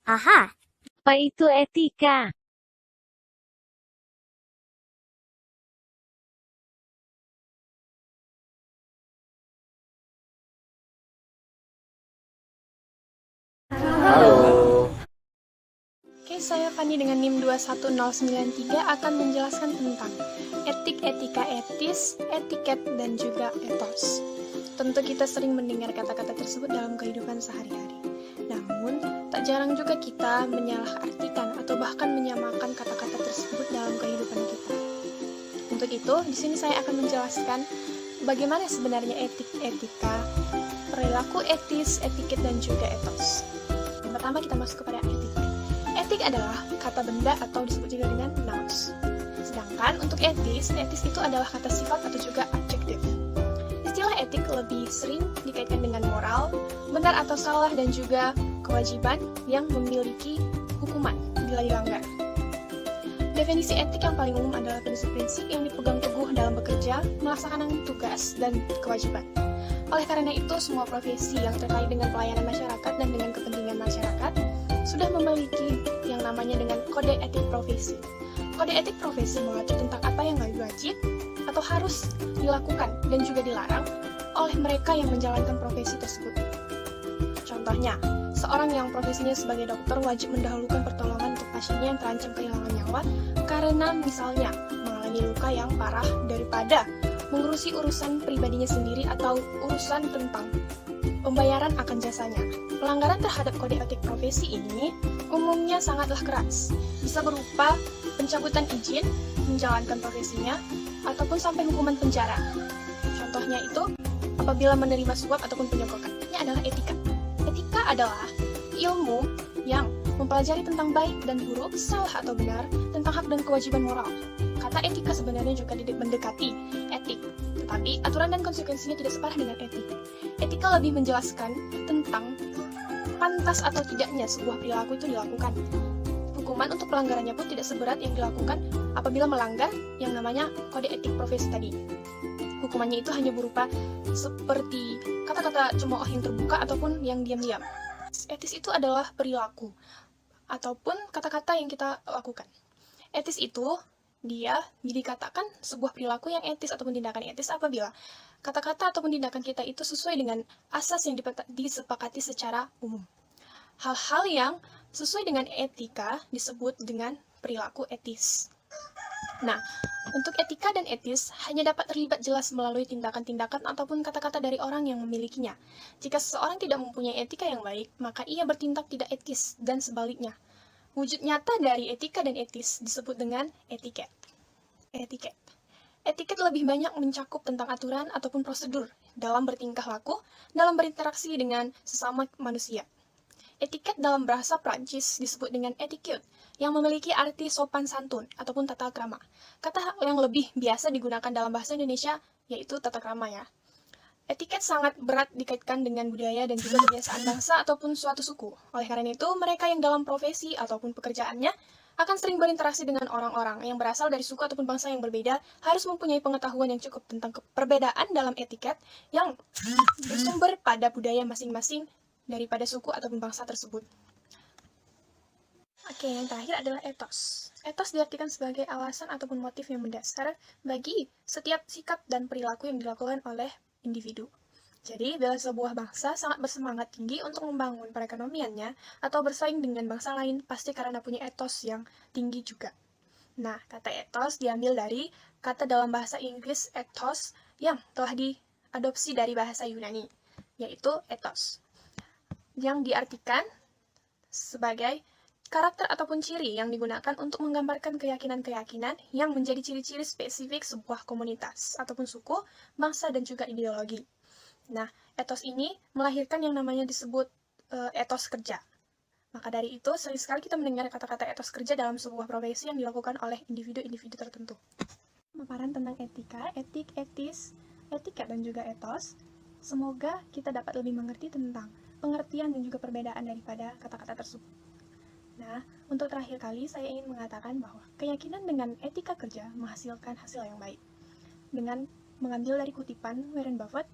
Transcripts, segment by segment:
Aha, Apa itu etika? Halo. Oke, saya Fani dengan NIM 21093 akan menjelaskan tentang etik, etika etis, etiket, dan juga etos. Tentu kita sering mendengar kata-kata tersebut dalam kehidupan sehari-hari. Namun, tak jarang juga kita menyalahartikan atau bahkan menyamakan kata-kata tersebut dalam kehidupan kita. Untuk itu, di sini saya akan menjelaskan bagaimana sebenarnya etik, etika, perilaku etis, etiket, dan juga etos. Yang pertama kita masuk kepada etik. Etik adalah kata benda atau disebut juga dengan nouns. Sedangkan untuk etis, etis itu adalah kata sifat atau juga adjektif. Istilah etik lebih sering dikaitkan dengan moral, benar atau salah, dan juga kewajiban yang memiliki hukuman bila dilanggar. Definisi etik yang paling umum adalah prinsip-prinsip yang dipegang teguh dalam bekerja, melaksanakan tugas, dan kewajiban. Oleh karena itu, semua profesi yang terkait dengan pelayanan masyarakat dan dengan kepentingan masyarakat sudah memiliki yang namanya dengan kode etik profesi. Kode etik profesi mengatur tentang apa yang wajib atau harus dilakukan dan juga dilarang oleh mereka yang menjalankan profesi tersebut. Contohnya, seorang yang profesinya sebagai dokter wajib mendahulukan pertolongan untuk pasiennya yang terancam kehilangan nyawa karena misalnya mengalami luka yang parah daripada mengurusi urusan pribadinya sendiri atau urusan tentang pembayaran akan jasanya. Pelanggaran terhadap kode etik profesi ini umumnya sangatlah keras, bisa berupa pencabutan izin menjalankan profesinya ataupun sampai hukuman penjara. Contohnya itu apabila menerima suap ataupun penyogokan. Ini adalah etika. Etika adalah ilmu yang mempelajari tentang baik dan buruk, salah atau benar, tentang hak dan kewajiban moral. Kata etika sebenarnya juga mendekati etik, tetapi aturan dan konsekuensinya tidak separah dengan etik. Etika lebih menjelaskan tentang pantas atau tidaknya sebuah perilaku itu dilakukan. Hukuman untuk pelanggarannya pun tidak seberat yang dilakukan apabila melanggar yang namanya kode etik profesi tadi. Hukumannya itu hanya berupa seperti kata-kata cemooh yang terbuka ataupun yang diam-diam. Etis itu adalah perilaku ataupun kata-kata yang kita lakukan. Etis itu dia dikatakan sebuah perilaku yang etis ataupun tindakan etis apabila kata-kata ataupun tindakan kita itu sesuai dengan asas yang disepakati secara umum. Hal-hal yang sesuai dengan etika disebut dengan perilaku etis. Nah, untuk etika dan etis hanya dapat terlibat jelas melalui tindakan-tindakan ataupun kata-kata dari orang yang memilikinya. Jika seseorang tidak mempunyai etika yang baik, maka ia bertindak tidak etis dan sebaliknya. Wujud nyata dari etika dan etis disebut dengan etiket. Etiket. Etiket lebih banyak mencakup tentang aturan ataupun prosedur dalam bertingkah laku, dalam berinteraksi dengan sesama manusia. Etiket dalam bahasa Prancis disebut dengan etiquette, yang memiliki arti sopan santun ataupun tata krama. Kata yang lebih biasa digunakan dalam bahasa Indonesia yaitu tata krama ya. Etiket sangat berat dikaitkan dengan budaya dan juga kebiasaan bangsa ataupun suatu suku. Oleh karena itu, mereka yang dalam profesi ataupun pekerjaannya akan sering berinteraksi dengan orang-orang yang berasal dari suku ataupun bangsa yang berbeda harus mempunyai pengetahuan yang cukup tentang perbedaan dalam etiket yang bersumber pada budaya masing-masing daripada suku ataupun bangsa tersebut. Oke, yang terakhir adalah etos. Etos diartikan sebagai alasan ataupun motif yang mendasar bagi setiap sikap dan perilaku yang dilakukan oleh individu. Jadi, bila sebuah bangsa sangat bersemangat tinggi untuk membangun perekonomiannya atau bersaing dengan bangsa lain, pasti karena punya etos yang tinggi juga. Nah, kata etos diambil dari kata dalam bahasa Inggris ethos yang telah diadopsi dari bahasa Yunani, yaitu ethos, yang diartikan sebagai karakter ataupun ciri yang digunakan untuk menggambarkan keyakinan-keyakinan yang menjadi ciri-ciri spesifik sebuah komunitas ataupun suku, bangsa, dan juga ideologi. Nah, etos ini melahirkan yang namanya disebut etos kerja. Maka dari itu, sering sekali kita mendengar kata-kata etos kerja dalam sebuah profesi yang dilakukan oleh individu-individu tertentu. Pemaparan tentang etika, etik, etis, etiket, dan juga etos, semoga kita dapat lebih mengerti tentang pengertian dan juga perbedaan daripada kata-kata tersebut. Nah, untuk terakhir kali saya ingin mengatakan bahwa keyakinan dengan etika kerja menghasilkan hasil yang baik. Dengan mengambil dari kutipan Warren Buffett,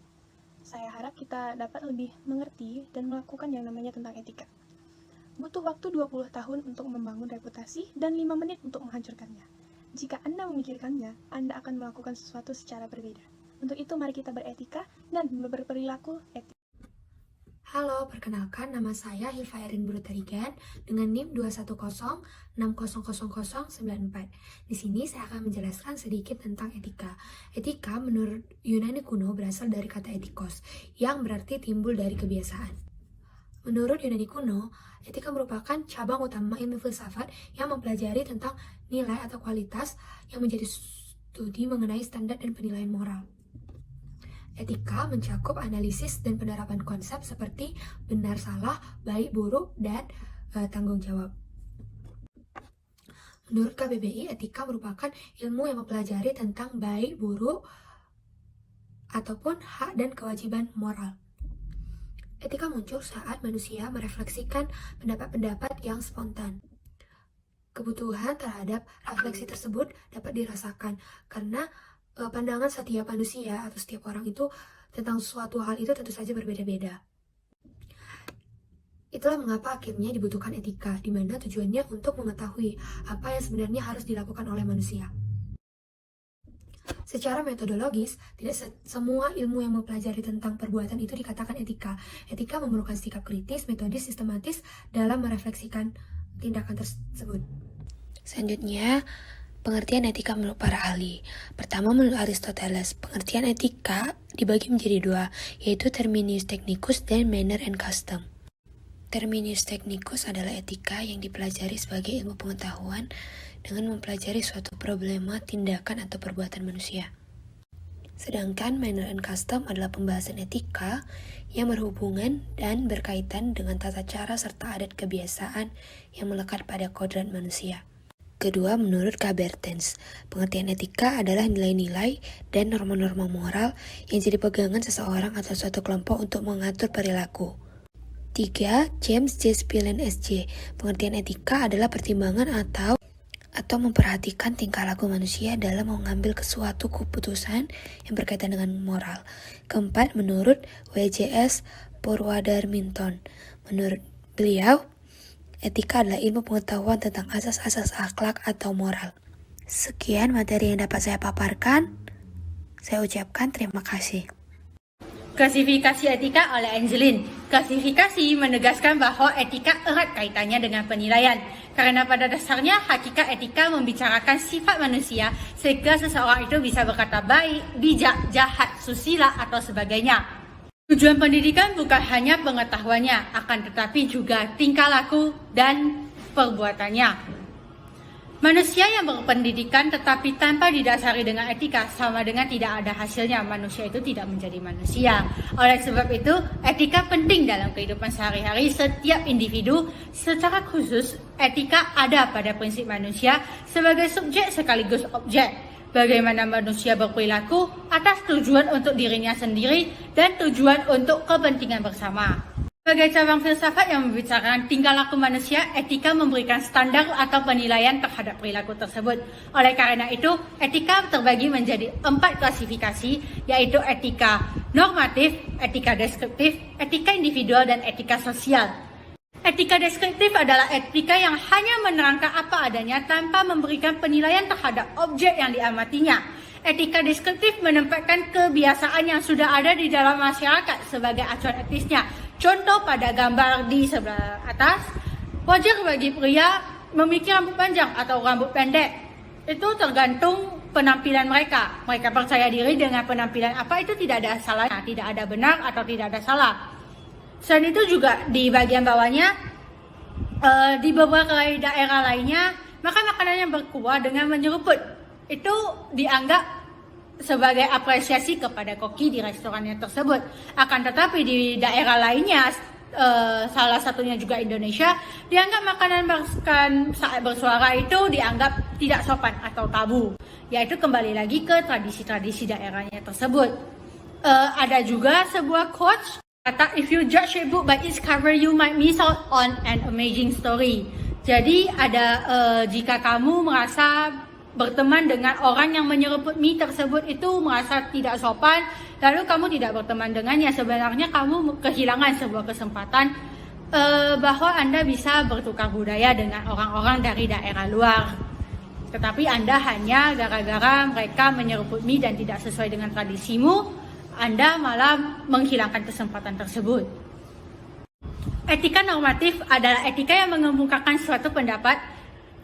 saya harap kita dapat lebih mengerti dan melakukan yang namanya tentang etika. Butuh waktu 20 tahun untuk membangun reputasi dan 5 menit untuk menghancurkannya. Jika Anda memikirkannya, Anda akan melakukan sesuatu secara berbeda. Untuk itu, mari kita beretika dan berperilaku etis. Halo, perkenalkan nama saya Hilva Erin Brutarigan dengan NIM 210600094. Di sini saya akan menjelaskan sedikit tentang etika. Etika menurut Yunani kuno berasal dari kata etikos, yang berarti timbul dari kebiasaan. Menurut Yunani kuno, etika merupakan cabang utama ilmu filsafat yang mempelajari tentang nilai atau kualitas yang menjadi studi mengenai standar dan penilaian moral. Etika mencakup analisis dan penerapan konsep seperti benar salah, baik buruk, dan tanggung jawab. Menurut KBBI, etika merupakan ilmu yang mempelajari tentang baik, buruk, ataupun hak dan kewajiban moral. Etika muncul saat manusia merefleksikan pendapat-pendapat yang spontan. Kebutuhan terhadap refleksi tersebut dapat dirasakan karena pandangan setiap manusia atau setiap orang itu tentang suatu hal itu tentu saja berbeda-beda. Itulah mengapa akhirnya dibutuhkan etika, di mana tujuannya untuk mengetahui apa yang sebenarnya harus dilakukan oleh manusia. Secara metodologis, tidak semua ilmu yang mempelajari tentang perbuatan itu dikatakan etika. Etika memerlukan sikap kritis, metodis, sistematis dalam merefleksikan tindakan tersebut. Selanjutnya, pengertian etika menurut para ahli. Pertama, menurut Aristoteles, pengertian etika dibagi menjadi dua, yaitu terminus technicus dan manner and custom. Terminus technicus adalah etika yang dipelajari sebagai ilmu pengetahuan dengan mempelajari suatu problema, tindakan, atau perbuatan manusia. Sedangkan manner and custom adalah pembahasan etika yang berhubungan dan berkaitan dengan tata cara serta adat kebiasaan yang melekat pada kodrat manusia. Kedua, menurut K. Bertens, pengertian etika adalah nilai-nilai dan norma-norma moral yang jadi pegangan seseorang atau suatu kelompok untuk mengatur perilaku. 3. James J. Spillane S.J. Pengertian etika adalah pertimbangan atau memperhatikan tingkah laku manusia dalam mengambil suatu keputusan yang berkaitan dengan moral. Keempat, menurut W.J.S. Purwadarminton. Menurut beliau, etika adalah ilmu pengetahuan tentang asas-asas akhlak atau moral. Sekian materi yang dapat saya paparkan. Saya ucapkan terima kasih. Klasifikasi etika oleh Angelin. Klasifikasi menegaskan bahwa etika erat kaitannya dengan penilaian. Karena pada dasarnya hakikat etika membicarakan sifat manusia sehingga seseorang itu bisa berkata baik, bijak, jahat, susila atau sebagainya. Tujuan pendidikan bukan hanya pengetahuannya, akan tetapi juga tingkah laku dan perbuatannya. Manusia yang berpendidikan tetapi tanpa didasari dengan etika sama dengan tidak ada hasilnya. Manusia itu tidak menjadi manusia. Oleh sebab itu, etika penting dalam kehidupan sehari-hari setiap individu. Secara khusus, etika ada pada prinsip manusia sebagai subjek sekaligus objek. Bagaimana manusia berperilaku atas tujuan untuk dirinya sendiri dan tujuan untuk kepentingan bersama. Sebagai cabang filsafat yang membicarakan tingkah laku manusia, etika memberikan standar atau penilaian terhadap perilaku tersebut. Oleh karena itu, etika terbagi menjadi 4 klasifikasi, yaitu etika normatif, etika deskriptif, etika individual, dan etika sosial. Etika deskriptif adalah etika yang hanya menerangkan apa adanya tanpa memberikan penilaian terhadap objek yang diamatinya. Etika deskriptif menempatkan kebiasaan yang sudah ada di dalam masyarakat sebagai acuan etisnya. Contoh pada gambar di sebelah atas, wajar bagi pria memiliki rambut panjang atau rambut pendek. Itu tergantung penampilan mereka. Mereka percaya diri dengan penampilan apa, itu tidak ada salahnya, tidak ada benar atau tidak ada salah. Selain itu juga di bagian bawahnya, di beberapa daerah lainnya, makan makanan yang berkuah dengan menyeruput. Itu dianggap sebagai apresiasi kepada koki di restorannya tersebut. Akan tetapi di daerah lainnya, salah satunya juga Indonesia, dianggap makanan makan saat bersuara itu dianggap tidak sopan atau tabu. Yaitu kembali lagi ke tradisi-tradisi daerahnya tersebut. Ada juga sebuah quote, kata, if you judge a book by its cover, you might miss out on an amazing story. Jadi ada jika kamu merasa berteman dengan orang yang menyeruput mie tersebut itu merasa tidak sopan, lalu kamu tidak berteman dengannya, sebenarnya kamu kehilangan sebuah kesempatan bahwa Anda bisa bertukar budaya dengan orang-orang dari daerah luar. Tetapi Anda hanya gara-gara mereka menyeruput mie dan tidak sesuai dengan tradisimu, Anda malah menghilangkan kesempatan tersebut. Etika normatif adalah etika yang mengemukakan suatu pendapat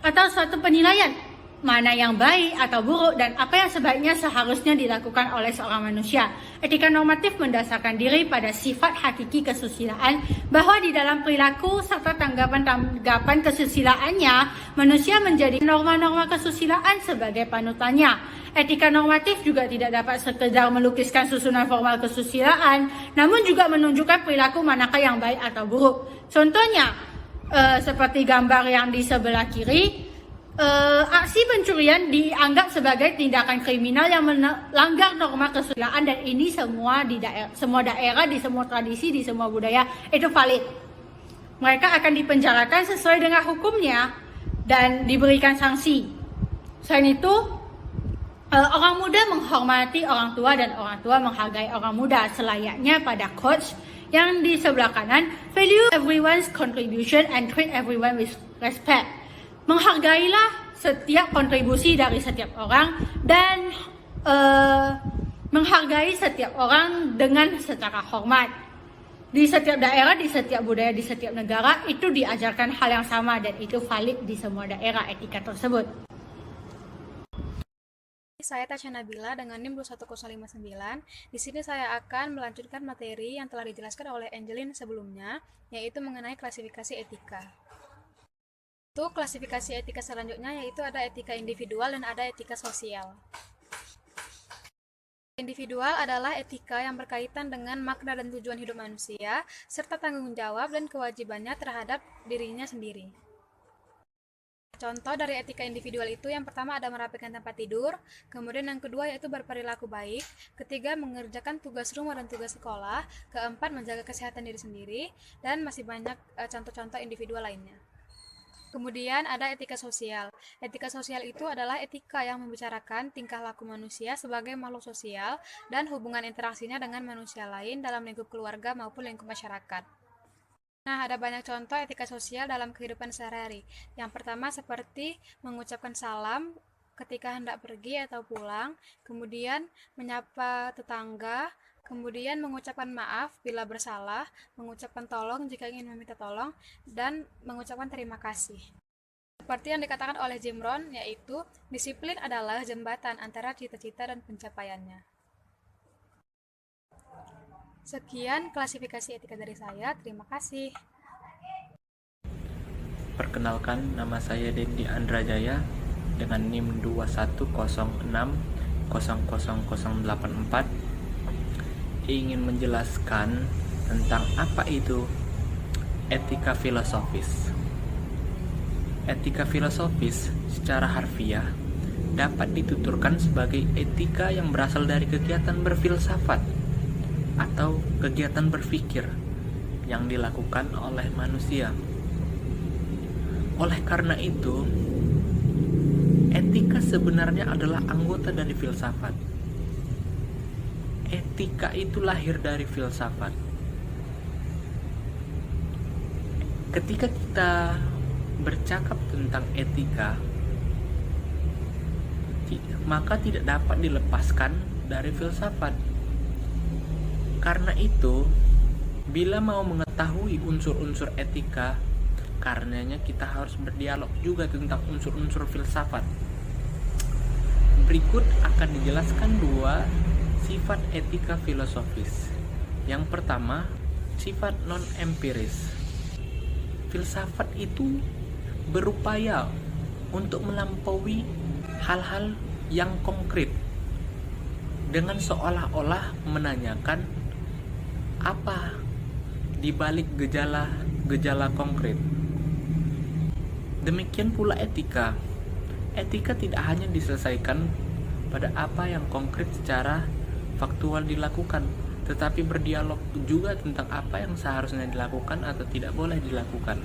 atau suatu penilaian, mana yang baik atau buruk dan apa yang sebaiknya seharusnya dilakukan oleh seorang manusia. Etika normatif mendasarkan diri pada sifat hakiki kesusilaan, bahwa di dalam perilaku serta tanggapan kesusilaannya, manusia menjadi norma-norma kesusilaan sebagai panutannya. Etika normatif juga tidak dapat sekedar melukiskan susunan formal kesusilaan, namun juga menunjukkan perilaku manakah yang baik atau buruk. Contohnya, seperti gambar yang di sebelah kiri, aksi pencurian dianggap sebagai tindakan kriminal yang melanggar norma kesusilaan, dan ini semua daerah, di semua tradisi, di semua budaya itu valid. Mereka akan dipenjarakan sesuai dengan hukumnya dan diberikan sanksi. Selain itu, orang muda menghormati orang tua dan orang tua menghargai orang muda, selayaknya pada quotes yang di sebelah kanan, value everyone's contribution and treat everyone with respect. Menghargailah setiap kontribusi dari setiap orang dan menghargai setiap orang dengan secara hormat. Di setiap daerah, di setiap budaya, di setiap negara itu diajarkan hal yang sama dan itu valid di semua daerah etika tersebut. Saya Tasya Nabila dengan NIM 21059. Di sini saya akan melanjutkan materi yang telah dijelaskan oleh Angelin sebelumnya, yaitu mengenai klasifikasi etika. Klasifikasi etika selanjutnya yaitu ada etika individual dan ada etika sosial. Individual adalah etika yang berkaitan dengan makna dan tujuan hidup manusia, serta tanggung jawab dan kewajibannya terhadap dirinya sendiri. Contoh dari etika individual itu yang pertama ada merapikan tempat tidur, kemudian yang kedua yaitu berperilaku baik, ketiga mengerjakan tugas rumah dan tugas sekolah, keempat menjaga kesehatan diri sendiri, dan masih banyak contoh-contoh individual lainnya. Kemudian ada etika sosial. Etika sosial itu adalah etika yang membicarakan tingkah laku manusia sebagai makhluk sosial dan hubungan interaksinya dengan manusia lain dalam lingkup keluarga maupun lingkup masyarakat. Nah, ada banyak contoh etika sosial dalam kehidupan sehari-hari. Yang pertama seperti mengucapkan salam ketika hendak pergi atau pulang, kemudian menyapa tetangga, kemudian mengucapkan maaf bila bersalah, mengucapkan tolong jika ingin meminta tolong, dan mengucapkan terima kasih. Seperti yang dikatakan oleh Jim Rohn, yaitu disiplin adalah jembatan antara cita-cita dan pencapaiannya. Sekian klasifikasi etika dari saya, terima kasih. Perkenalkan, nama saya Dendi Andrajaya dengan NIM 2106000084, ingin menjelaskan tentang apa itu etika filosofis. Etika filosofis secara harfiah dapat dituturkan sebagai etika yang berasal dari kegiatan berfilsafat atau kegiatan berpikir yang dilakukan oleh manusia. Oleh karena itu, etika sebenarnya adalah anggota dari filsafat. Etika itu lahir dari filsafat. Ketika kita bercakap tentang etika, maka tidak dapat dilepaskan dari filsafat. Karena itu, bila mau mengetahui unsur-unsur etika, karenanya kita harus berdialog juga tentang unsur-unsur filsafat. Berikut akan dijelaskan dua sifat etika filosofis. Yang pertama, sifat non-empiris. Filsafat itu berupaya untuk melampaui hal-hal yang konkret dengan seolah-olah menanyakan apa di balik gejala konkret. Demikian pula etika. Etika tidak hanya diselesaikan pada apa yang konkret secara faktual dilakukan, tetapi berdialog juga tentang apa yang seharusnya dilakukan atau tidak boleh dilakukan.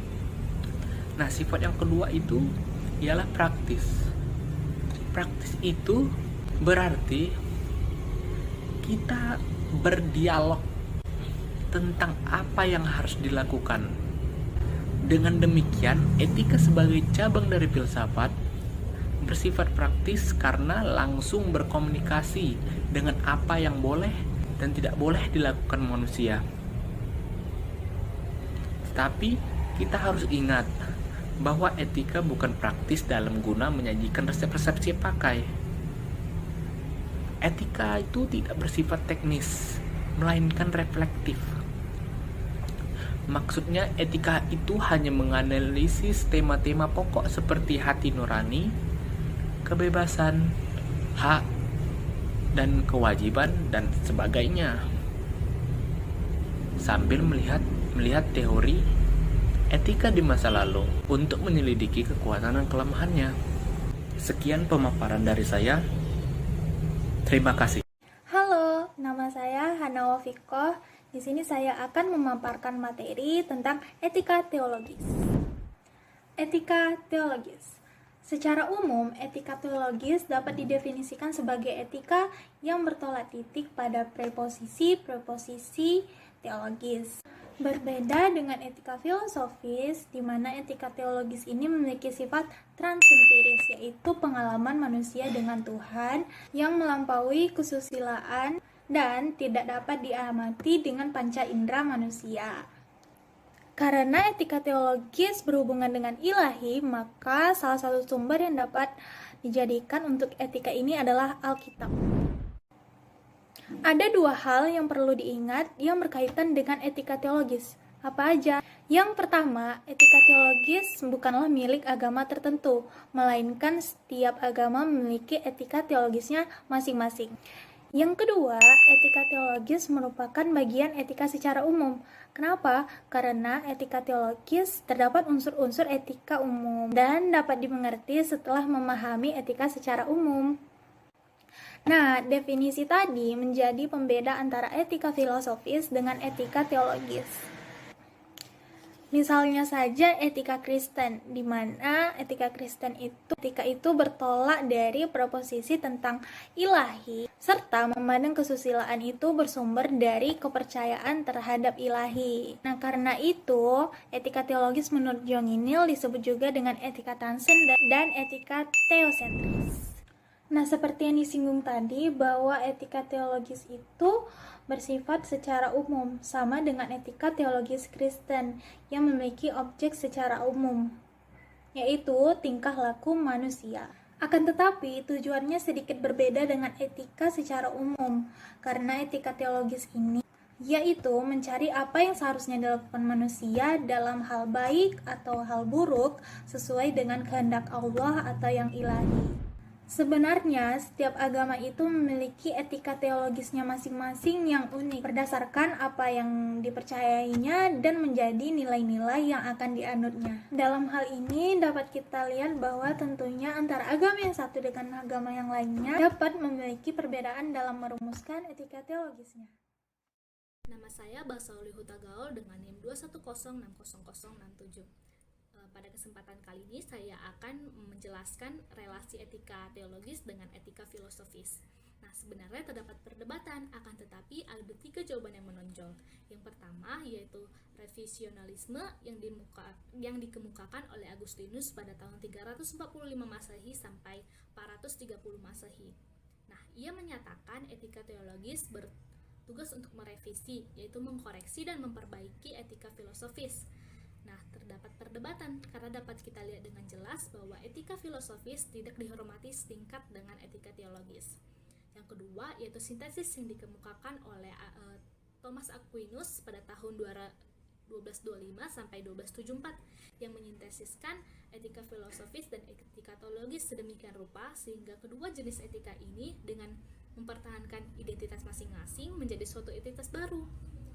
Nah, sifat yang kedua itu ialah praktis. Praktis itu berarti kita berdialog tentang apa yang harus dilakukan. Dengan demikian, etika sebagai cabang dari filsafat bersifat praktis karena langsung berkomunikasi dengan apa yang boleh dan tidak boleh dilakukan manusia. Tetapi kita harus ingat bahwa etika bukan praktis dalam guna menyajikan resep-resep pakai. Etika itu tidak bersifat teknis, melainkan reflektif. Maksudnya etika itu hanya menganalisis tema-tema pokok seperti hati nurani, kebebasan, hak, dan kewajiban, dan sebagainya. Sambil melihat teori etika di masa lalu untuk menyelidiki kekuatan dan kelemahannya. Sekian pemaparan dari saya. Terima kasih. Halo, nama saya Hana Wafikoh. Di sini saya akan memaparkan materi tentang etika teologis. Etika teologis. Secara umum, etika teologis dapat didefinisikan sebagai etika yang bertolak titik pada preposisi teologis. Berbeda dengan etika filosofis, di mana etika teologis ini memiliki sifat transenteris, yaitu pengalaman manusia dengan Tuhan yang melampaui kesusilaan dan tidak dapat diamati dengan panca indera manusia. Karena etika teologis berhubungan dengan ilahi, maka salah satu sumber yang dapat dijadikan untuk etika ini adalah Alkitab. Ada dua hal yang perlu diingat yang berkaitan dengan etika teologis. Apa aja? Yang pertama, etika teologis bukanlah milik agama tertentu, melainkan setiap agama memiliki etika teologisnya masing-masing. Yang kedua, etika teologis merupakan bagian etika secara umum. Kenapa? Karena etika teologis terdapat unsur-unsur etika umum dan dapat dimengerti setelah memahami etika secara umum. Nah, definisi tadi menjadi pembeda antara etika filosofis dengan etika teologis. Misalnya saja etika Kristen, di mana etika Kristen itu bertolak dari proposisi tentang ilahi, serta memandang kesusilaan itu bersumber dari kepercayaan terhadap ilahi. Nah, karena itu, etika teologis menurut John Ginnell disebut juga dengan etika transenden dan etika teosentris. Nah, seperti yang disinggung tadi, bahwa etika teologis itu bersifat secara umum, sama dengan etika teologis Kristen yang memiliki objek secara umum, yaitu tingkah laku manusia. Akan tetapi, tujuannya sedikit berbeda dengan etika secara umum, karena etika teologis ini yaitu mencari apa yang seharusnya dilakukan manusia dalam hal baik atau hal buruk sesuai dengan kehendak Allah atau yang ilahi. Sebenarnya, setiap agama itu memiliki etika teologisnya masing-masing yang unik berdasarkan apa yang dipercayainya dan menjadi nilai-nilai yang akan dianutnya. Dalam hal ini dapat kita lihat bahwa tentunya antara agama yang satu dengan agama yang lainnya dapat memiliki perbedaan dalam merumuskan etika teologisnya. Nama saya Basauli Hutagaol dengan NIM 210600067. Pada kesempatan kali ini saya akan menjelaskan relasi etika teologis dengan etika filosofis. Nah, sebenarnya terdapat perdebatan, akan tetapi ada 3 jawaban yang menonjol. Yang pertama yaitu revisionalisme yang dikemukakan oleh Agustinus pada tahun 345 Masehi sampai 430 Masehi. Nah, ia menyatakan etika teologis bertugas untuk merevisi, yaitu mengkoreksi dan memperbaiki etika filosofis. Nah, terdapat perdebatan karena dapat kita lihat dengan jelas bahwa etika filosofis tidak dihormati setingkat dengan etika teologis. Yang kedua yaitu sintesis yang dikemukakan oleh Thomas Aquinas pada tahun 1225 sampai 1274 yang menyintesiskan etika filosofis dan etika teologis sedemikian rupa sehingga kedua jenis etika ini dengan mempertahankan identitas masing-masing menjadi suatu identitas baru.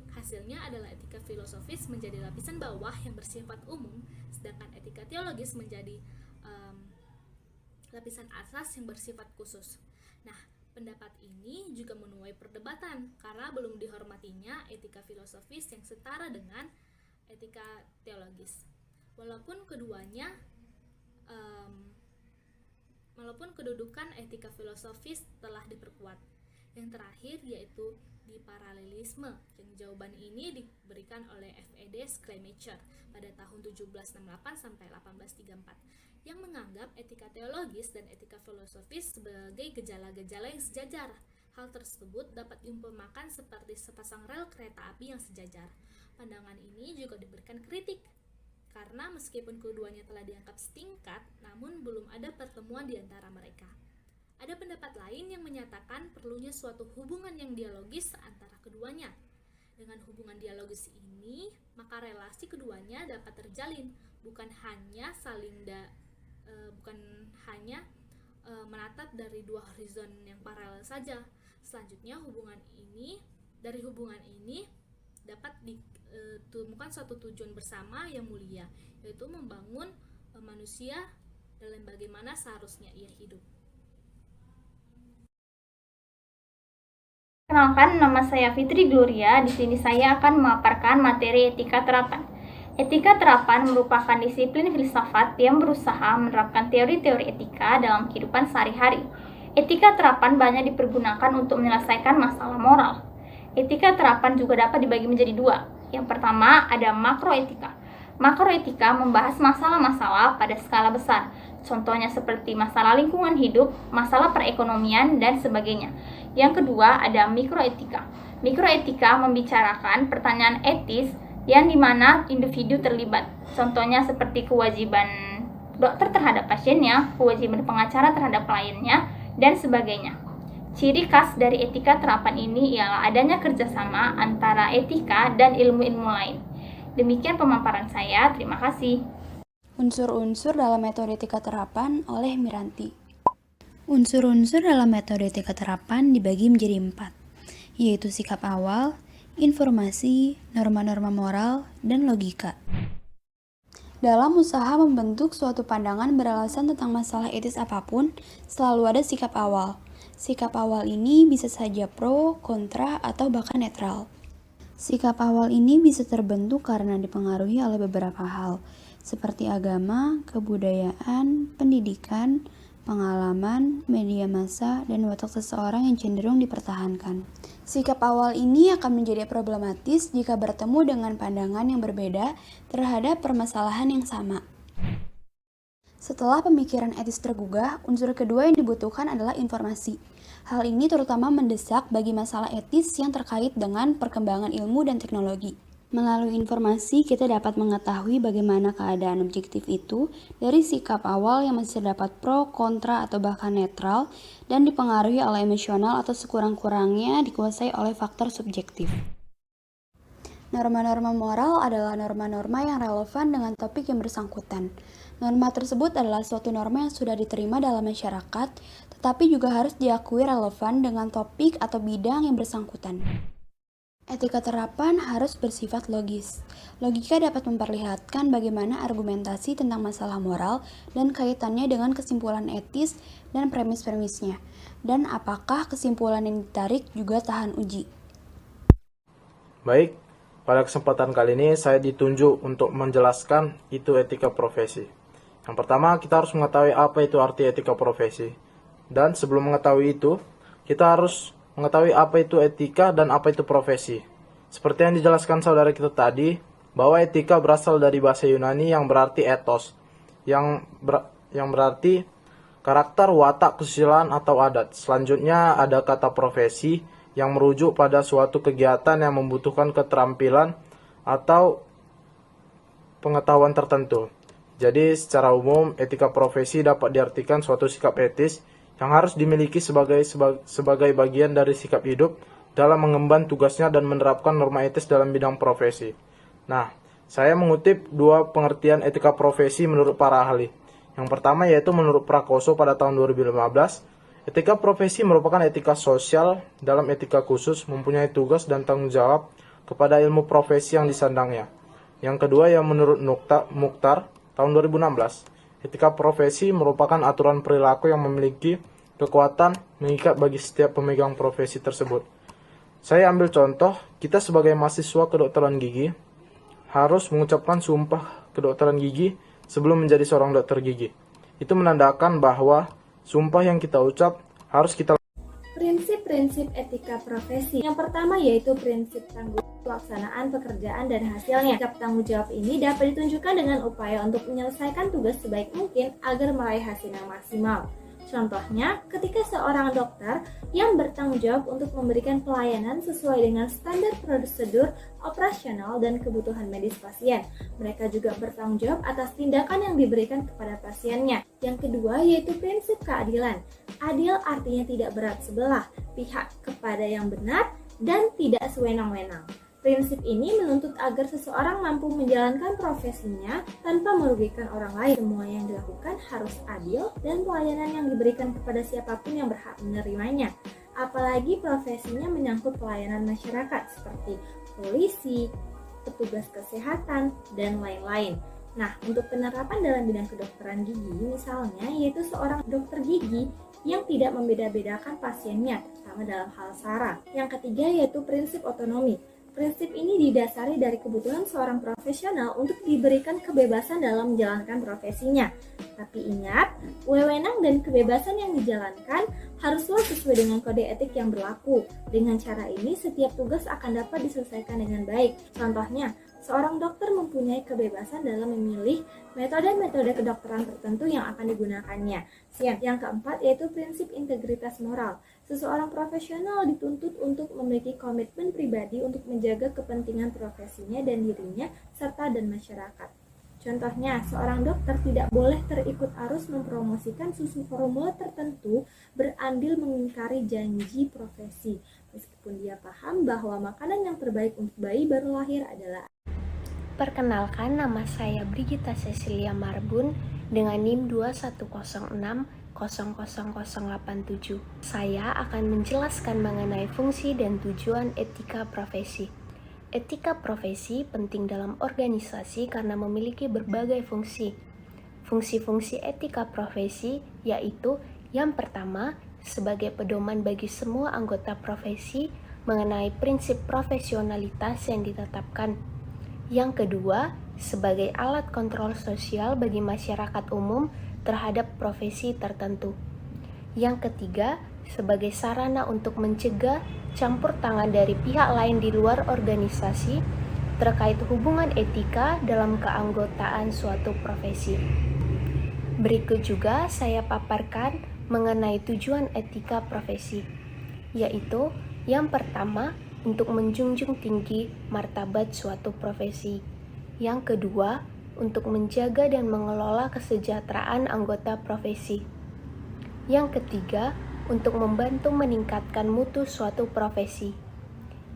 Hasilnya adalah etika filosofis menjadi lapisan bawah yang bersifat umum, sedangkan etika teologis menjadi lapisan atas yang bersifat khusus. Nah, pendapat ini juga menuai perdebatan karena belum dihormatinya etika filosofis yang setara dengan etika teologis. Walaupun kedudukan etika filosofis telah diperkuat. Yang terakhir yaitu di paralelisme, yang jawaban ini diberikan oleh F.E.D. Schleiermacher pada tahun 1768 sampai 1834 yang menganggap etika teologis dan etika filosofis sebagai gejala-gejala yang sejajar. Hal tersebut dapat diumpamakan seperti sepasang rel kereta api yang sejajar. Pandangan ini juga diberikan kritik, karena meskipun keduanya telah dianggap setingkat, namun belum ada pertemuan di antara mereka. Ada pendapat lain yang menyatakan perlunya suatu hubungan yang dialogis antara keduanya. Dengan hubungan dialogis ini, maka relasi keduanya dapat terjalin, bukan hanya menatap dari dua horizon yang paralel saja. Selanjutnya, dari hubungan ini dapat ditemukan suatu tujuan bersama yang mulia, yaitu membangun manusia dalam bagaimana seharusnya ia hidup. Kenalkan, nama saya Fitri Gloria. Di sini saya akan memaparkan materi etika terapan. Etika terapan merupakan disiplin filsafat yang berusaha menerapkan teori-teori etika dalam kehidupan sehari-hari. Etika terapan banyak dipergunakan untuk menyelesaikan masalah moral. Etika terapan juga dapat dibagi menjadi dua. Yang pertama ada makroetika. Makroetika membahas masalah-masalah pada skala besar. Contohnya seperti masalah lingkungan hidup, masalah perekonomian, dan sebagainya. Yang kedua ada mikroetika. Mikroetika membicarakan pertanyaan etis yang dimana individu terlibat. Contohnya seperti kewajiban dokter terhadap pasiennya, kewajiban pengacara terhadap kliennya, dan sebagainya. Ciri khas dari etika terapan ini ialah adanya kerjasama antara etika dan ilmu-ilmu lain. Demikian pemaparan saya, terima kasih. Unsur-unsur dalam metode etika terapan oleh Miranti. Unsur-unsur dalam metode etika terapan dibagi menjadi 4, yaitu sikap awal, informasi, norma-norma moral, dan logika. Dalam usaha membentuk suatu pandangan beralasan tentang masalah etis apapun, selalu ada sikap awal. Sikap awal ini bisa saja pro, kontra, atau bahkan netral. Sikap awal ini bisa terbentuk karena dipengaruhi oleh beberapa hal, seperti agama, kebudayaan, pendidikan, pengalaman, media massa, dan watak seseorang yang cenderung dipertahankan. Sikap awal ini akan menjadi problematis jika bertemu dengan pandangan yang berbeda terhadap permasalahan yang sama. Setelah pemikiran etis tergugah, unsur kedua yang dibutuhkan adalah informasi. Hal ini terutama mendesak bagi masalah etis yang terkait dengan perkembangan ilmu dan teknologi. Melalui informasi, kita dapat mengetahui bagaimana keadaan objektif itu dari sikap awal yang masih terdapat pro, kontra, atau bahkan netral, dan dipengaruhi oleh emosional atau sekurang-kurangnya dikuasai oleh faktor subjektif. Norma-norma moral adalah norma-norma yang relevan dengan topik yang bersangkutan. Norma tersebut adalah suatu norma yang sudah diterima dalam masyarakat, tetapi juga harus diakui relevan dengan topik atau bidang yang bersangkutan. Etika terapan harus bersifat logis. Logika dapat memperlihatkan bagaimana argumentasi tentang masalah moral dan kaitannya dengan kesimpulan etis dan premis-premisnya, dan apakah kesimpulan yang ditarik juga tahan uji. Baik, pada kesempatan kali ini saya ditunjuk untuk menjelaskan itu etika profesi. Yang pertama, kita harus mengetahui apa itu arti etika profesi. Dan sebelum mengetahui itu, kita harus mengetahui apa itu etika dan apa itu profesi. Seperti yang dijelaskan saudara kita tadi, bahwa etika berasal dari bahasa Yunani yang berarti ethos, yang berarti karakter, watak, kesusilaan, atau adat. Selanjutnya ada kata profesi yang merujuk pada suatu kegiatan yang membutuhkan keterampilan atau pengetahuan tertentu. Jadi secara umum, etika profesi dapat diartikan suatu sikap etis yang harus dimiliki sebagai bagian dari sikap hidup dalam mengemban tugasnya dan menerapkan norma etis dalam bidang profesi. Nah, saya mengutip dua pengertian etika profesi menurut para ahli. Yang pertama yaitu menurut Prakoso pada tahun 2015, etika profesi merupakan etika sosial dalam etika khusus mempunyai tugas dan tanggung jawab kepada ilmu profesi yang disandangnya. Yang kedua yang menurut Mukhtar tahun 2016, etika profesi merupakan aturan perilaku yang memiliki kekuatan mengikat bagi setiap pemegang profesi tersebut. Saya ambil contoh, kita sebagai mahasiswa kedokteran gigi harus mengucapkan sumpah kedokteran gigi sebelum menjadi seorang dokter gigi. Itu menandakan bahwa sumpah yang kita ucap harus kita. Prinsip prinsip etika profesi. Yang pertama yaitu prinsip tanggung jawab pelaksanaan pekerjaan dan hasilnya. Sikap tanggung jawab ini dapat ditunjukkan dengan upaya untuk menyelesaikan tugas sebaik mungkin agar meraih hasil yang maksimal. Contohnya, ketika seorang dokter yang bertanggung jawab untuk memberikan pelayanan sesuai dengan standar prosedur operasional dan kebutuhan medis pasien. Mereka juga bertanggung jawab atas tindakan yang diberikan kepada pasiennya. Yang kedua yaitu prinsip keadilan. Adil artinya tidak berat sebelah pihak kepada yang benar dan tidak sewenang-wenang. Prinsip ini menuntut agar seseorang mampu menjalankan profesinya tanpa merugikan orang lain. Semua yang dilakukan harus adil dan pelayanan yang diberikan kepada siapapun yang berhak menerimanya. Apalagi profesinya menyangkut pelayanan masyarakat seperti polisi, petugas kesehatan, dan lain-lain. Nah, untuk penerapan dalam bidang kedokteran gigi misalnya, yaitu seorang dokter gigi yang tidak membeda-bedakan pasiennya, terutama dalam hal sara. Yang ketiga yaitu prinsip otonomi. Prinsip ini didasari dari kebutuhan seorang profesional untuk diberikan kebebasan dalam menjalankan profesinya. Tapi ingat, wewenang dan kebebasan yang dijalankan haruslah sesuai dengan kode etik yang berlaku. Dengan cara ini, setiap tugas akan dapat diselesaikan dengan baik. Contohnya, seorang dokter mempunyai kebebasan dalam memilih metode-metode kedokteran tertentu yang akan digunakannya. Yang keempat yaitu prinsip integritas moral. Seseorang profesional dituntut untuk memiliki komitmen pribadi untuk menjaga kepentingan profesinya dan dirinya serta dan masyarakat. Contohnya, seorang dokter tidak boleh terikut arus mempromosikan susu formula tertentu berandil mengingkari janji profesi, meskipun dia paham bahwa makanan yang terbaik untuk bayi baru lahir adalah. Perkenalkan, nama saya Brigita Cecilia Marbun dengan NIM 2106000087. Saya akan menjelaskan mengenai fungsi dan tujuan etika profesi. Etika profesi penting dalam organisasi karena memiliki berbagai fungsi. Fungsi-fungsi etika profesi yaitu yang pertama, sebagai pedoman bagi semua anggota profesi mengenai prinsip profesionalitas yang ditetapkan. Yang kedua, sebagai alat kontrol sosial bagi masyarakat umum terhadap profesi tertentu. Yang ketiga, sebagai sarana untuk mencegah campur tangan dari pihak lain di luar organisasi terkait hubungan etika dalam keanggotaan suatu profesi. Berikut juga saya paparkan mengenai tujuan etika profesi, yaitu yang pertama, untuk menjunjung tinggi martabat suatu profesi. Yang kedua, untuk menjaga dan mengelola kesejahteraan anggota profesi. Yang ketiga, untuk membantu meningkatkan mutu suatu profesi.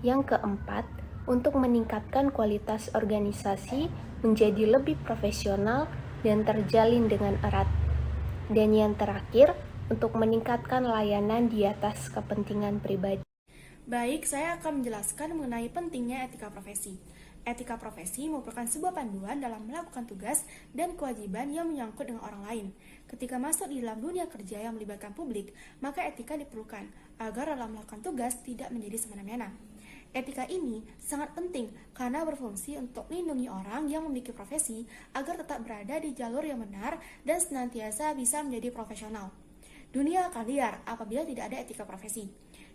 Yang keempat, untuk meningkatkan kualitas organisasi menjadi lebih profesional dan terjalin dengan erat. Dan yang terakhir, untuk meningkatkan layanan di atas kepentingan pribadi. Baik, saya akan menjelaskan mengenai pentingnya etika profesi. Etika profesi merupakan sebuah panduan dalam melakukan tugas dan kewajiban yang menyangkut dengan orang lain. Ketika masuk di dalam dunia kerja yang melibatkan publik, maka etika diperlukan agar dalam melakukan tugas tidak menjadi semena-mena. Etika ini sangat penting karena berfungsi untuk melindungi orang yang memiliki profesi agar tetap berada di jalur yang benar dan senantiasa bisa menjadi profesional. Dunia akan liar apabila tidak ada etika profesi.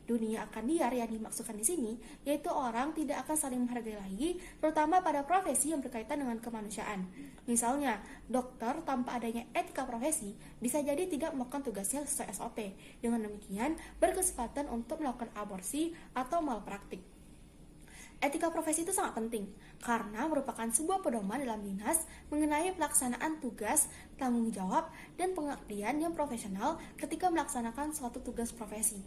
Dunia akan liar yang dimaksudkan di sini yaitu orang tidak akan saling menghargai lagi, terutama pada profesi yang berkaitan dengan kemanusiaan. Misalnya, dokter tanpa adanya etika profesi bisa jadi tidak melakukan tugasnya sesuai SOP. Dengan demikian, berkesempatan untuk melakukan aborsi atau malpraktik. Etika profesi itu sangat penting karena merupakan sebuah pedoman dalam dinas mengenai pelaksanaan tugas, tanggung jawab, dan pengabdian yang profesional ketika melaksanakan suatu tugas profesi.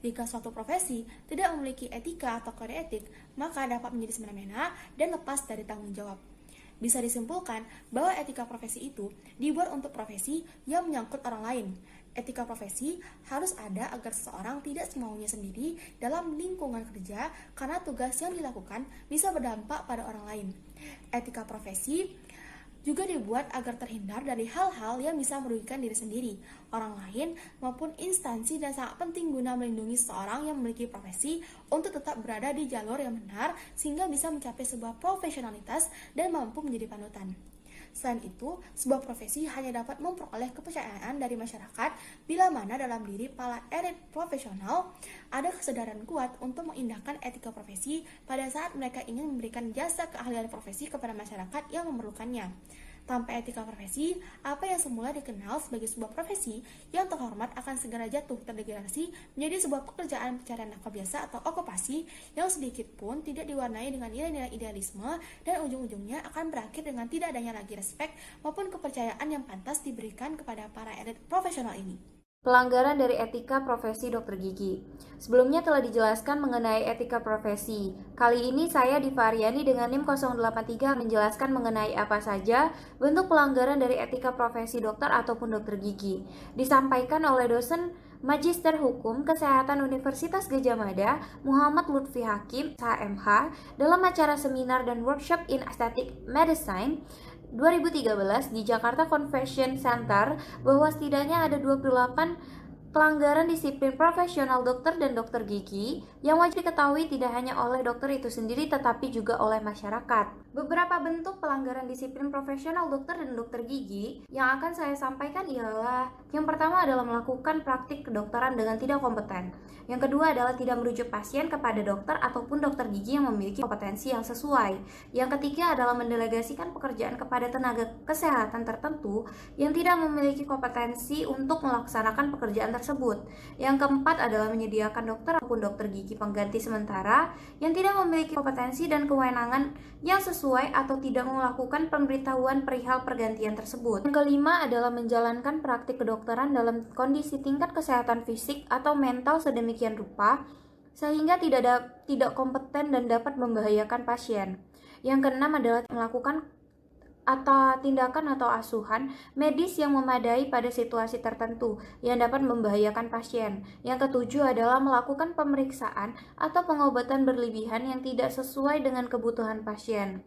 Jika suatu profesi tidak memiliki etika atau kode etik, maka dapat menjadi semena-mena dan lepas dari tanggung jawab. Bisa disimpulkan bahwa etika profesi itu dibuat untuk profesi yang menyangkut orang lain. Etika profesi harus ada agar seseorang tidak semaunya sendiri dalam lingkungan kerja karena tugas yang dilakukan bisa berdampak pada orang lain. Etika profesi juga dibuat agar terhindar dari hal-hal yang bisa merugikan diri sendiri, orang lain, maupun instansi, dan sangat penting guna melindungi seseorang yang memiliki profesi untuk tetap berada di jalur yang benar sehingga bisa mencapai sebuah profesionalitas dan mampu menjadi panutan. Selain itu, sebuah profesi hanya dapat memperoleh kepercayaan dari masyarakat bila mana dalam diri para elit profesional ada kesadaran kuat untuk mengindahkan etika profesi pada saat mereka ingin memberikan jasa keahlian profesi kepada masyarakat yang memerlukannya. Tanpa etika profesi, apa yang semula dikenal sebagai sebuah profesi yang terhormat akan segera jatuh terdegradasi menjadi sebuah pekerjaan pencarian nafkah biasa atau okupasi yang sedikit pun tidak diwarnai dengan nilai-nilai idealisme dan ujung-ujungnya akan berakhir dengan tidak adanya lagi respek maupun kepercayaan yang pantas diberikan kepada para elit profesional ini. Pelanggaran dari etika profesi dokter gigi. Sebelumnya telah dijelaskan mengenai etika profesi. Kali ini saya Divaryani dengan NIM 083 menjelaskan mengenai apa saja bentuk pelanggaran dari etika profesi dokter ataupun dokter gigi. Disampaikan oleh dosen Magister Hukum Kesehatan Universitas Gadjah Mada, Muhammad Lutfi Hakim, SHMH, dalam acara seminar dan workshop in Aesthetic Medicine 2013 di Jakarta Convention Center, bahwa setidaknya ada 28 pelanggaran disiplin profesional dokter dan dokter gigi yang wajib diketahui tidak hanya oleh dokter itu sendiri tetapi juga oleh masyarakat. Beberapa bentuk pelanggaran disiplin profesional dokter dan dokter gigi yang akan saya sampaikan ialah: yang pertama adalah melakukan praktik kedokteran dengan tidak kompeten. Yang kedua adalah tidak merujuk pasien kepada dokter ataupun dokter gigi yang memiliki kompetensi yang sesuai. Yang ketiga adalah mendelegasikan pekerjaan kepada tenaga kesehatan tertentu yang tidak memiliki kompetensi untuk melaksanakan pekerjaan tersebut. Yang keempat adalah menyediakan dokter ataupun dokter gigi pengganti sementara yang tidak memiliki kompetensi dan kewenangan yang sesuai atau tidak melakukan pemberitahuan perihal pergantian tersebut. Yang kelima adalah menjalankan praktik kedokteran dalam kondisi tingkat kesehatan fisik atau mental sedemikian rupa sehingga tidak kompeten dan dapat membahayakan pasien. Yang keenam adalah melakukan atau tindakan atau asuhan medis yang memadai pada situasi tertentu yang dapat membahayakan pasien. Yang ketujuh adalah melakukan pemeriksaan atau pengobatan berlebihan yang tidak sesuai dengan kebutuhan pasien.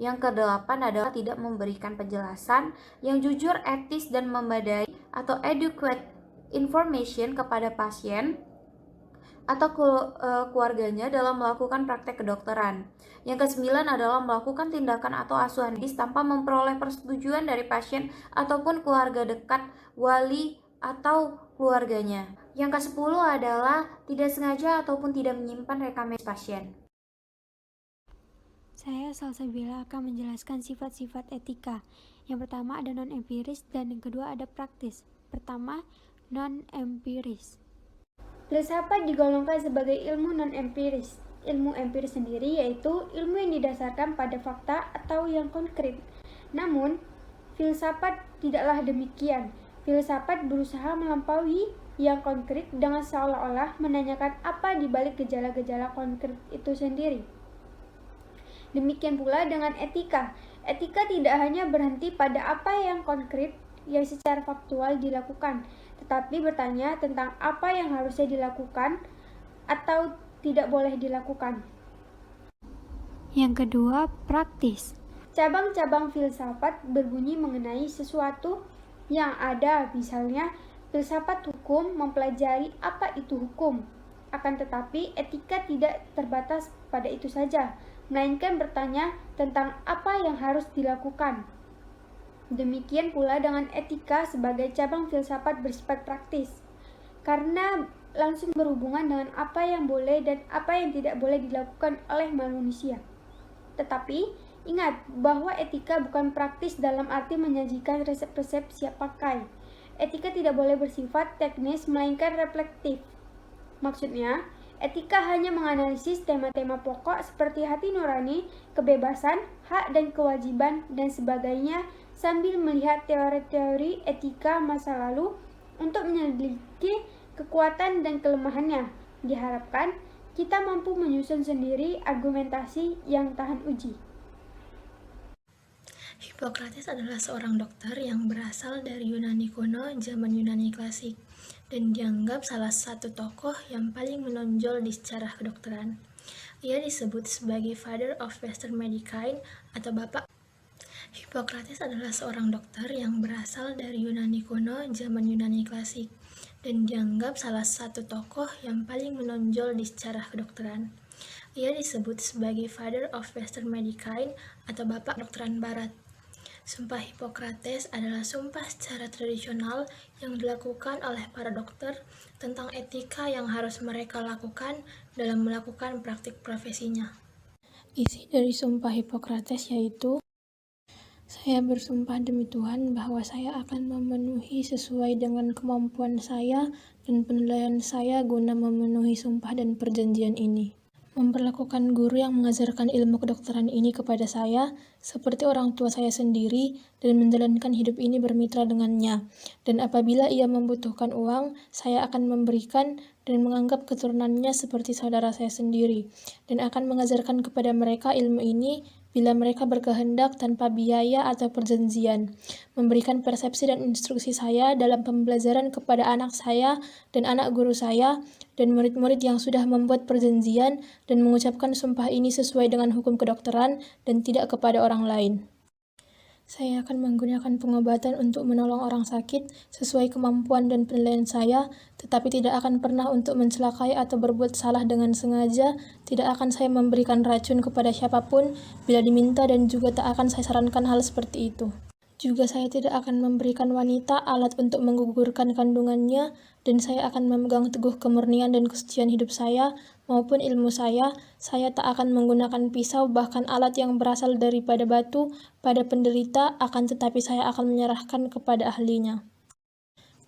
Yang kedelapan adalah tidak memberikan penjelasan yang jujur, etis, dan memadai atau adequate information kepada pasien atau keluarganya dalam melakukan praktek kedokteran. Yang kesembilan adalah melakukan tindakan atau asuhan medis tanpa memperoleh persetujuan dari pasien ataupun keluarga dekat, wali, atau keluarganya. Yang kesepuluh adalah tidak sengaja ataupun tidak menyimpan rekam medis pasien. Saya Salsabila akan menjelaskan sifat-sifat etika. Yang pertama ada non-empiris dan yang kedua ada praktis. Pertama, non-empiris. Filsafat digolongkan sebagai ilmu non-empiris. Ilmu empiris sendiri yaitu ilmu yang didasarkan pada fakta atau yang konkret. Namun, filsafat tidaklah demikian. Filsafat berusaha melampaui yang konkret dengan seolah-olah menanyakan apa di balik gejala-gejala konkret itu sendiri. Demikian pula dengan etika. Etika tidak hanya berhenti pada apa yang konkret yang secara faktual dilakukan, tetapi bertanya tentang apa yang harusnya dilakukan atau tidak boleh dilakukan. Yang kedua, praktis. Cabang-cabang filsafat berbunyi mengenai sesuatu yang ada, misalnya filsafat hukum mempelajari apa itu hukum. Akan tetapi, etika tidak terbatas pada itu saja, melainkan bertanya tentang apa yang harus dilakukan. Demikian pula dengan etika sebagai cabang filsafat bersifat praktis, karena langsung berhubungan dengan apa yang boleh dan apa yang tidak boleh dilakukan oleh manusia. Tetapi, ingat bahwa etika bukan praktis dalam arti menyajikan resep-resep siap pakai. Etika tidak boleh bersifat teknis, melainkan reflektif. Maksudnya, etika hanya menganalisis tema-tema pokok seperti hati nurani, kebebasan, hak dan kewajiban, dan sebagainya, sambil melihat teori-teori etika masa lalu untuk menyelidiki kekuatan dan kelemahannya. Diharapkan kita mampu menyusun sendiri argumentasi yang tahan uji. Hippocrates adalah seorang dokter yang berasal dari Yunani kuno, zaman Yunani klasik, dan dianggap salah satu tokoh yang paling menonjol di sejarah kedokteran. Ia disebut sebagai Father of Western Medicine atau Bapak. Hippocrates adalah seorang dokter yang berasal dari Yunani kuno, zaman Yunani klasik, dan dianggap salah satu tokoh yang paling menonjol di sejarah kedokteran. Ia disebut sebagai Father of Western Medicine atau Bapak Kedokteran Barat. Sumpah Hipokrates adalah sumpah secara tradisional yang dilakukan oleh para dokter tentang etika yang harus mereka lakukan dalam melakukan praktik profesinya. Isi dari sumpah Hipokrates yaitu, saya bersumpah demi Tuhan bahwa saya akan memenuhi sesuai dengan kemampuan saya dan penilaian saya guna memenuhi sumpah dan perjanjian ini. Memperlakukan guru yang mengajarkan ilmu kedokteran ini kepada saya seperti orang tua saya sendiri dan menjalankan hidup ini bermitra dengannya. Dan apabila ia membutuhkan uang, saya akan memberikan dan menganggap keturunannya seperti saudara saya sendiri, dan akan mengajarkan kepada mereka ilmu ini bila mereka berkehendak tanpa biaya atau perjanjian, memberikan persepsi dan instruksi saya dalam pembelajaran kepada anak saya dan anak guru saya, dan murid-murid yang sudah membuat perjanjian dan mengucapkan sumpah ini sesuai dengan hukum kedokteran dan tidak kepada orang lain. Saya akan menggunakan pengobatan untuk menolong orang sakit sesuai kemampuan dan penilaian saya, tetapi tidak akan pernah untuk mencelakai atau berbuat salah dengan sengaja. Tidak akan saya memberikan racun kepada siapapun bila diminta, dan juga tak akan saya sarankan hal seperti itu. Juga saya tidak akan memberikan wanita alat untuk menggugurkan kandungannya, dan saya akan memegang teguh kemurnian dan kesucian hidup saya maupun ilmu saya. Saya tak akan menggunakan pisau, bahkan alat yang berasal daripada batu, pada penderita, akan tetapi saya akan menyerahkan kepada ahlinya.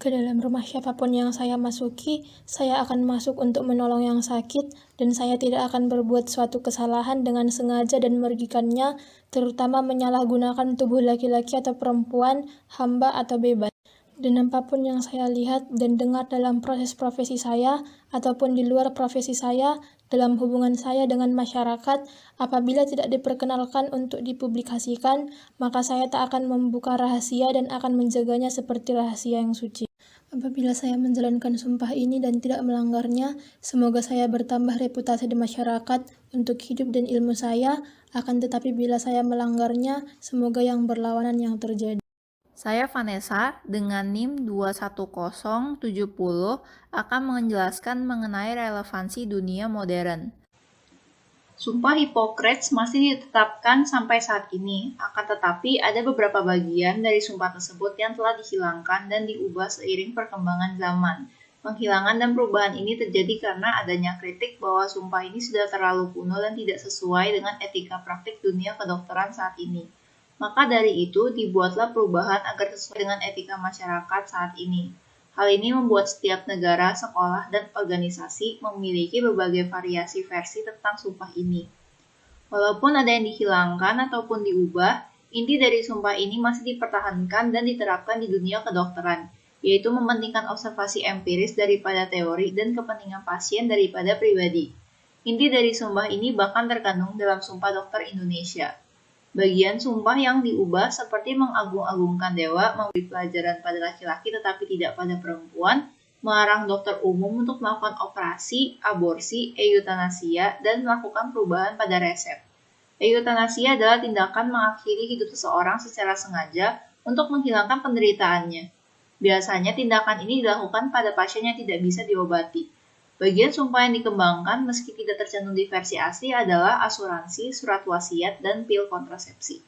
Ke dalam rumah siapapun yang saya masuki, saya akan masuk untuk menolong yang sakit, dan saya tidak akan berbuat suatu kesalahan dengan sengaja dan merugikannya, terutama menyalahgunakan tubuh laki-laki atau perempuan, hamba atau bebas. Dan apapun yang saya lihat dan dengar dalam proses profesi saya, ataupun di luar profesi saya, dalam hubungan saya dengan masyarakat, apabila tidak diperkenalkan untuk dipublikasikan, maka saya tak akan membuka rahasia dan akan menjaganya seperti rahasia yang suci. Apabila saya menjalankan sumpah ini dan tidak melanggarnya, semoga saya bertambah reputasi di masyarakat untuk hidup dan ilmu saya, akan tetapi bila saya melanggarnya, semoga yang berlawanan yang terjadi. Saya Vanessa dengan NIM 21070 akan menjelaskan mengenai relevansi dunia modern. Sumpah Hipokrates masih ditetapkan sampai saat ini, akan tetapi ada beberapa bagian dari sumpah tersebut yang telah dihilangkan dan diubah seiring perkembangan zaman. Penghilangan dan perubahan ini terjadi karena adanya kritik bahwa sumpah ini sudah terlalu kuno dan tidak sesuai dengan etika praktik dunia kedokteran saat ini. Maka dari itu, dibuatlah perubahan agar sesuai dengan etika masyarakat saat ini. Hal ini membuat setiap negara, sekolah, dan organisasi memiliki berbagai variasi versi tentang sumpah ini. Walaupun ada yang dihilangkan ataupun diubah, inti dari sumpah ini masih dipertahankan dan diterapkan di dunia kedokteran, yaitu mementingkan observasi empiris daripada teori dan kepentingan pasien daripada pribadi. Inti dari sumpah ini bahkan terkandung dalam Sumpah Dokter Indonesia. Bagian sumpah yang diubah seperti mengagung-agungkan dewa, memberi pelajaran pada laki-laki tetapi tidak pada perempuan, melarang dokter umum untuk melakukan operasi, aborsi, eutanasia, dan melakukan perubahan pada resep. Eutanasia adalah tindakan mengakhiri hidup seseorang secara sengaja untuk menghilangkan penderitaannya. Biasanya tindakan ini dilakukan pada pasien yang tidak bisa diobati. Bagian sumpah yang dikembangkan meski tidak tercantum di versi asli adalah asuransi, surat wasiat, dan pil kontrasepsi.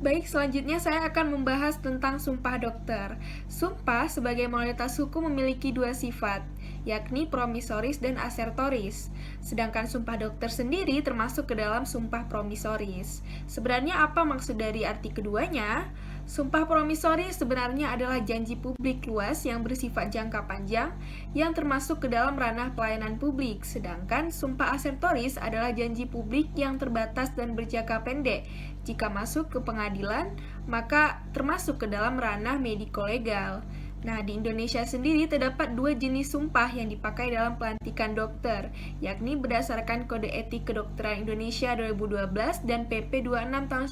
Baik, selanjutnya saya akan membahas tentang sumpah dokter. Sumpah sebagai modalitas hukum memiliki dua sifat, yakni promisoris dan asertoris. Sedangkan sumpah dokter sendiri termasuk ke dalam sumpah promisoris. Sebenarnya apa maksud dari arti keduanya? Sumpah promisoris sebenarnya adalah janji publik luas yang bersifat jangka panjang yang termasuk ke dalam ranah pelayanan publik. Sedangkan sumpah asertoris adalah janji publik yang terbatas dan berjangka pendek. Jika masuk ke pengadilan, maka termasuk ke dalam ranah mediko-legal. Nah, di Indonesia sendiri terdapat dua jenis sumpah yang dipakai dalam pelantikan dokter, yakni berdasarkan Kode Etik Kedokteran Indonesia 2012 dan PP 26 tahun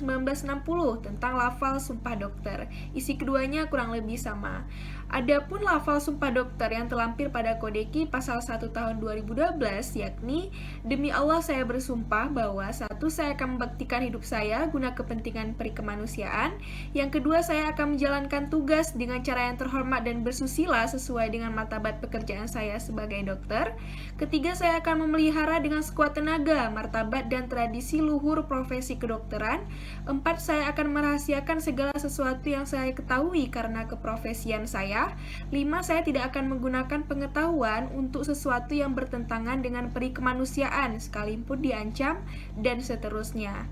1960 tentang lafal sumpah dokter. Isi keduanya kurang lebih sama. Adapun lafal sumpah dokter yang terlampir pada Kodeki pasal 1 tahun 2012, yakni demi Allah saya bersumpah bahwa satu, saya akan membaktikan hidup saya guna kepentingan perikemanusiaan. Yang kedua, saya akan menjalankan tugas dengan cara yang terhormat berhormat dan bersusila sesuai dengan martabat pekerjaan saya sebagai dokter. Ketiga, saya akan memelihara dengan sekuat tenaga martabat dan tradisi luhur profesi kedokteran. 4, saya akan merahasiakan segala sesuatu yang saya ketahui karena keprofesian saya. 5, saya tidak akan menggunakan pengetahuan untuk sesuatu yang bertentangan dengan peri kemanusiaan sekalipun diancam, dan seterusnya.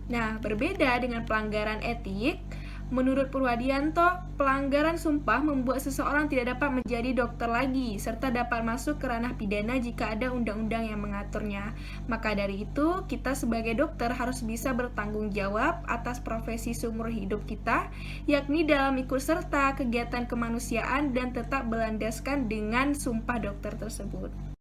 Nah, berbeda dengan pelanggaran etik, menurut Purwadianto, pelanggaran sumpah membuat seseorang tidak dapat menjadi dokter lagi, serta dapat masuk ke ranah pidana jika ada undang-undang yang mengaturnya. Maka dari itu, kita sebagai dokter harus bisa bertanggung jawab atas profesi seumur hidup kita, yakni dalam ikut serta kegiatan kemanusiaan dan tetap berlandaskan dengan sumpah dokter tersebut.